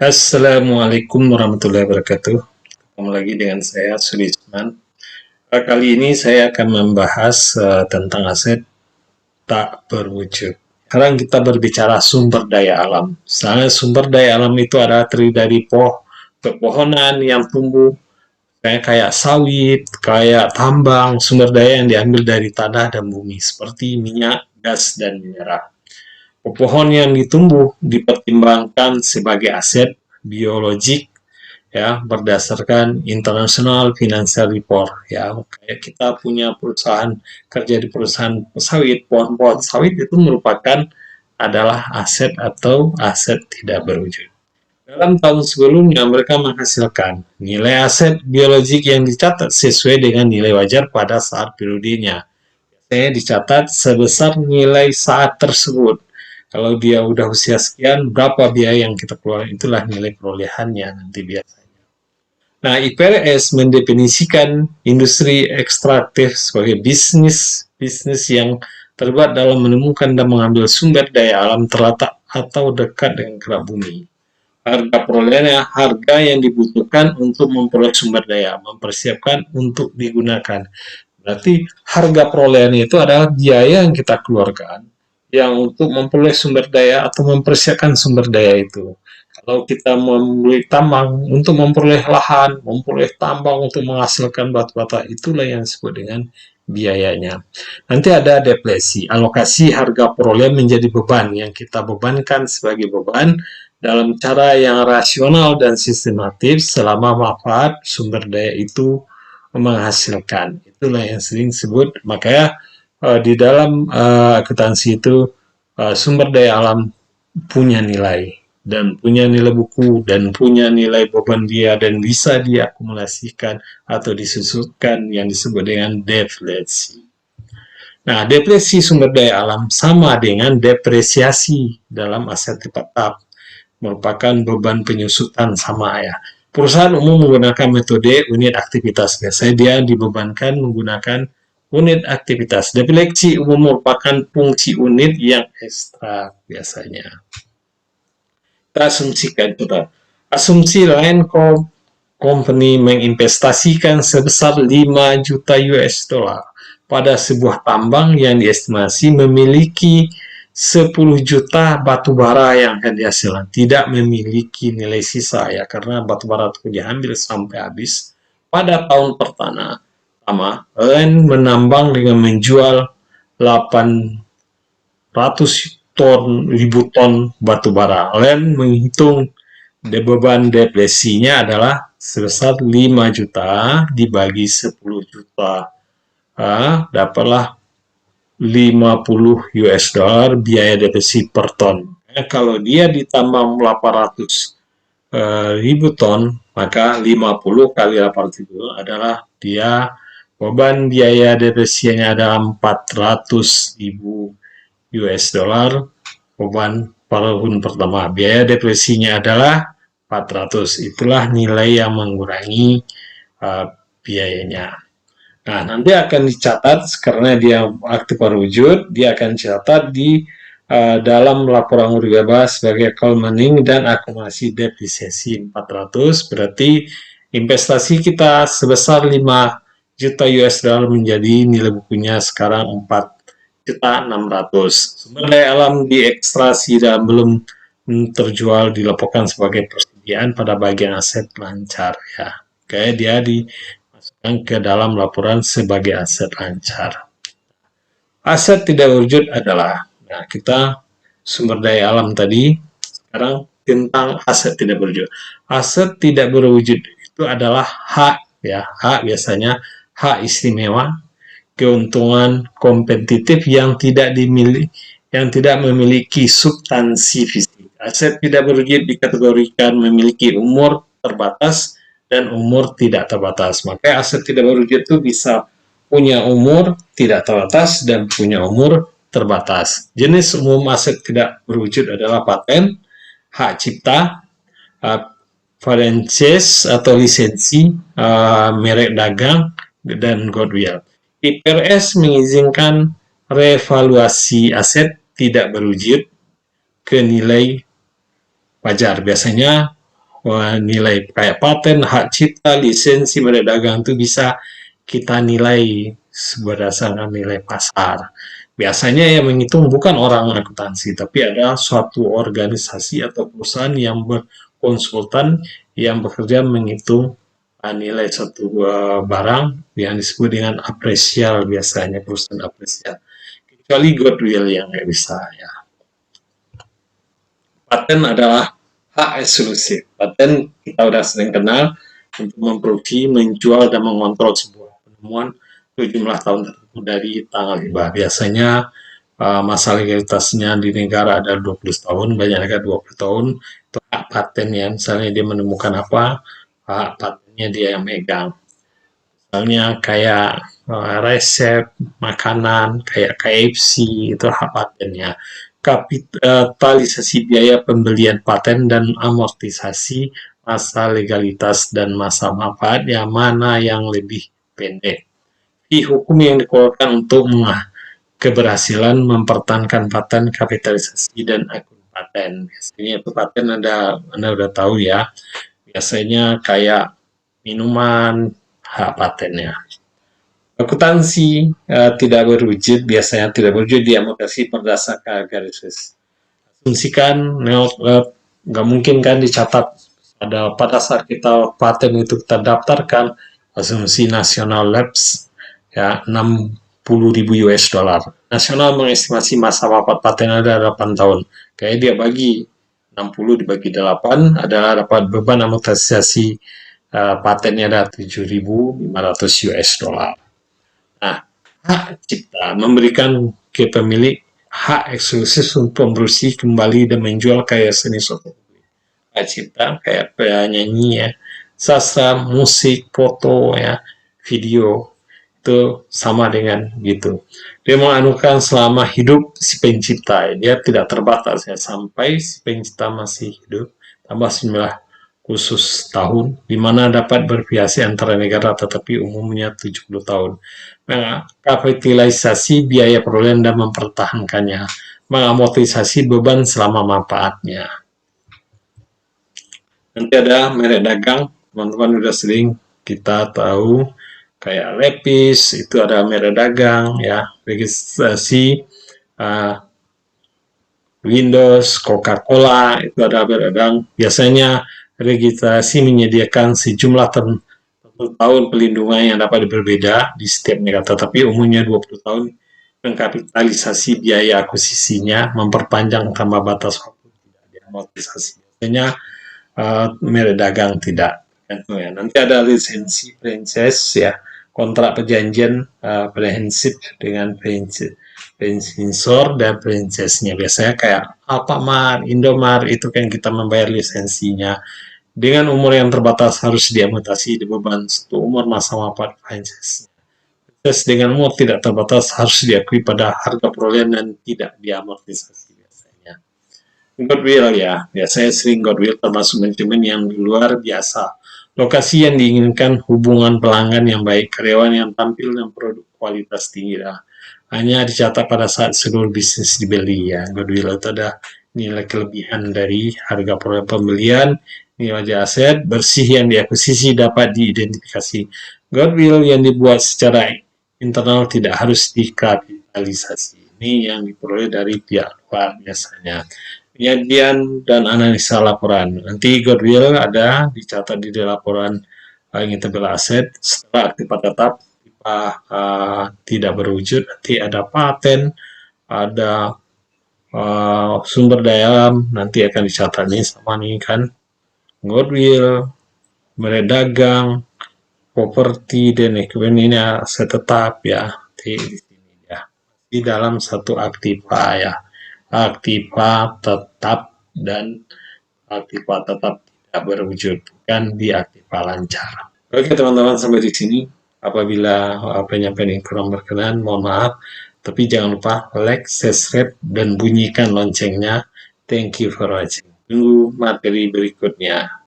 Assalamualaikum warahmatullahi wabarakatuh. Ketemu lagi dengan saya, Sulisman. Kali ini saya akan membahas tentang aset tak berwujud. Sekarang kita berbicara sumber daya alam. Misalnya sumber daya alam itu adalah terdiri dari pepohonan yang tumbuh, kayak sawit, kayak tambang, sumber daya yang diambil dari tanah dan bumi, seperti minyak, gas, dan mineral. Pohon yang ditumbuh dipertimbangkan sebagai aset biologik ya berdasarkan International Financial Report ya. Kayak kita punya perusahaan, kerja di perusahaan sawit, pohon-pohon sawit itu merupakan adalah aset atau aset tidak berwujud. Dalam tahun sebelumnya mereka menghasilkan nilai aset biologik yang dicatat sesuai dengan nilai wajar pada saat periodenya. Saya dicatat sebesar nilai saat tersebut. Kalau dia udah usia sekian, berapa biaya yang kita keluarkan, itulah nilai perolehannya nanti biasanya. Nah, IPRS mendefinisikan industri ekstraktif sebagai bisnis yang terlibat dalam menemukan dan mengambil sumber daya alam terletak atau dekat dengan kerak bumi. Harga perolehannya harga yang dibutuhkan untuk memperoleh sumber daya, mempersiapkan untuk digunakan. Berarti harga perolehan itu adalah biaya yang kita keluarkan yang untuk memperoleh sumber daya atau mempersiapkan sumber daya itu. Kalau kita membeli tambang untuk memperoleh lahan, memperoleh tambang untuk menghasilkan batu bata, itulah yang disebut dengan biayanya. Nanti ada depresi, alokasi harga perolehan menjadi beban yang kita bebankan sebagai beban dalam cara yang rasional dan sistematis selama manfaat sumber daya itu menghasilkan. Itulah yang sering disebut. Makanya di dalam akuntansi itu sumber daya alam punya nilai dan punya nilai buku dan punya nilai beban dia dan bisa diakumulasikan atau disusutkan yang disebut dengan deflasi. Nah, depresi sumber daya alam sama dengan depresiasi dalam aset tetap, merupakan beban penyusutan sama ya. Perusahaan umum menggunakan metode unit aktivitas. Biasanya dia dibebankan menggunakan unit aktivitas. Defleksi umum merupakan fungsi unit yang ekstra biasanya. Kita asumsikan coba. Asumsi lain company menginvestasikan sebesar 5 juta US dollar pada sebuah tambang yang diestimasi memiliki 10 juta batu bara yang akan dihasilkan, tidak memiliki nilai sisa ya, karena batu bara itu diambil sampai habis. Pada tahun pertama, Land menambang dengan menjual 800 ton batu bara. Land menghitung beban depresinya adalah sebesar 5 juta dibagi 10 juta. Dapatlah 50 US dollar biaya depresi per ton. Kalau dia ditambang 800 ribu ton, maka 50 kali 800 ribu adalah dia beban biaya depresinya adalah 400 ribu US dollar beban tahun pertama. Biaya depresinya adalah 400. Itulah nilai yang mengurangi biayanya. Nah, nanti akan dicatat karena dia aktif berwujud, dia akan dicatat di dalam laporan laba sebagai call manning dan akumulasi depresiasi 400, berarti investasi kita sebesar 5 juta US dollar menjadi nilai bukunya sekarang 4.600.000. Sumber daya alam diekstraksi dan belum terjual dilaporkan sebagai persediaan pada bagian aset lancar ya. Kayak dia dimasukkan ke dalam laporan sebagai aset lancar. Aset tidak berwujud adalah, nah kita sumber daya alam tadi, sekarang tentang aset tidak berwujud. Aset tidak berwujud itu adalah hak ya, hak biasanya hak istimewa, keuntungan kompetitif yang tidak memiliki substansi fisik. Aset tidak berwujud dikategorikan memiliki umur terbatas dan umur tidak terbatas. Maka aset tidak berwujud itu bisa punya umur tidak terbatas dan punya umur terbatas. Jenis umum aset tidak berwujud adalah paten, hak cipta, franchise atau lisensi, merek dagang, dan goodwill. IPRS mengizinkan revaluasi aset tidak berwujud ke nilai wajar. Biasanya nilai kayak paten, hak cipta, lisensi berdagang itu bisa kita nilai berdasarkan nilai pasar. Biasanya yang menghitung bukan orang akuntansi, tapi ada suatu organisasi atau perusahaan yang berkonsultan yang bekerja menghitung nilai suatu barang yang disebut dengan apresial, biasanya perusahaan apresial. Kecuali goodwill yang nggak bisa ya. Paten adalah hak eksklusif. Paten kita sudah sering kenal untuk memproduksi, menjual, dan mengontrol sebuah penemuan untuk jumlah tahun tertentu dari tanggal hibah. Biasanya masa legalitasnya di negara ada 20 tahun, banyak negara 20 tahun. Itu hak paten ya, misalnya dia menemukan apa, hak patennya dia yang megang. Misalnya kayak resep makanan, kayak KFC, itu hak patennya. Kapitalisasi biaya pembelian paten dan amortisasi masa legalitas dan masa manfaat yang mana yang lebih pendek. Hukum yang dikeluarkan untuk keberhasilan mempertahankan paten, kapitalisasi, dan akun paten. Biasanya itu paten Anda udah tahu ya. Biasanya kayak minuman, hak patennya. Akuntansi tidak berwujud, biasanya tidak berwujud diamortisasi berdasarkan garis besar. Asumsikan nggak mungkin kan dicatat pada saat kita paten itu kita daftarkan asumsi nasional lapse ya 60.000 US dollar. Nasional mengestimasi masa wafat paten ada 8 tahun. Kayak dia bagi 60 dibagi 8 adalah dapat beban amortisasi patennya ada 7.500 US dollar. Nah, hak cipta memberikan ke pemilik hak eksklusif untuk memproduksi kembali dan menjual karya seni suatu publik. Hak cipta kayak penyanyi ya, sastra, musik, foto ya, video itu sama dengan gitu. Dia menganukan selama hidup si pencipta, dia tidak terbatas ya sampai si pencipta masih hidup tambah 9 khusus tahun, di mana dapat bervariasi antara negara tetapi umumnya 70 tahun. Kapitalisasi biaya perolehan dan mempertahankannya, mengamortisasi beban selama manfaatnya. Nanti ada merek dagang, teman-teman sudah sering kita tahu, kayak Lepis, itu ada merek dagang, ya, registrasi, Windows, Coca-Cola, itu ada merek dagang. Biasanya registrasi menyediakan sejumlah tahun pelindungan yang dapat berbeda di setiap negara, tetapi umumnya 20 tahun. Mengkapitalisasi biaya akuisisinya, memperpanjang tambah batas waktu tidak diamortisasi. Biasanya merek dagang tidak. Nanti ada lisensi franchise ya, kontrak perjanjian prinsip dengan franchisor dan franchise-nya. Biasanya kayak Alfamart, Indomart, itu kan kita membayar lisensinya. Dengan umur yang terbatas harus diamortisasi di beban satu umur masa manfaat franchise. Franchise dengan umur tidak terbatas harus diakui pada harga perolehan dan tidak diamortisasi biasanya. Goodwill ya, biasanya sering goodwill termasuk manajemen yang luar biasa. Lokasi yang diinginkan, hubungan pelanggan yang baik, karyawan yang tampil dan produk kualitas tinggi. Hanya dicatat pada saat seluruh bisnis dibeli ya. Goodwill itu ada nilai kelebihan dari harga perolehan pembelian, nilai aset bersih yang diakuisisi dapat diidentifikasi. Goodwill yang dibuat secara internal tidak harus dikapitalisasi. Ini yang diperoleh dari pihak luar biasanya. Penyajian dan analisa laporan. Nanti goodwill ada dicatat di laporan intangible aset. Setelah aktiva tetap tidak berwujud, nanti ada paten, ada sumber daya alam, nanti akan dicatat nih sama nih kan. Goodwill, merek dagang, properti dan ekuipmen ini aset tetap ya di sini ya. Di dalam satu aktiva ya. Aktiva tetap dan aktiva tetap tidak berwujud, bukan di aktiva lancar. Oke teman-teman, sampai di sini. Apabila penyampaian yang kurang berkenan, mohon maaf. Tapi jangan lupa like, subscribe, dan bunyikan loncengnya. Thank you for watching. Tunggu materi berikutnya.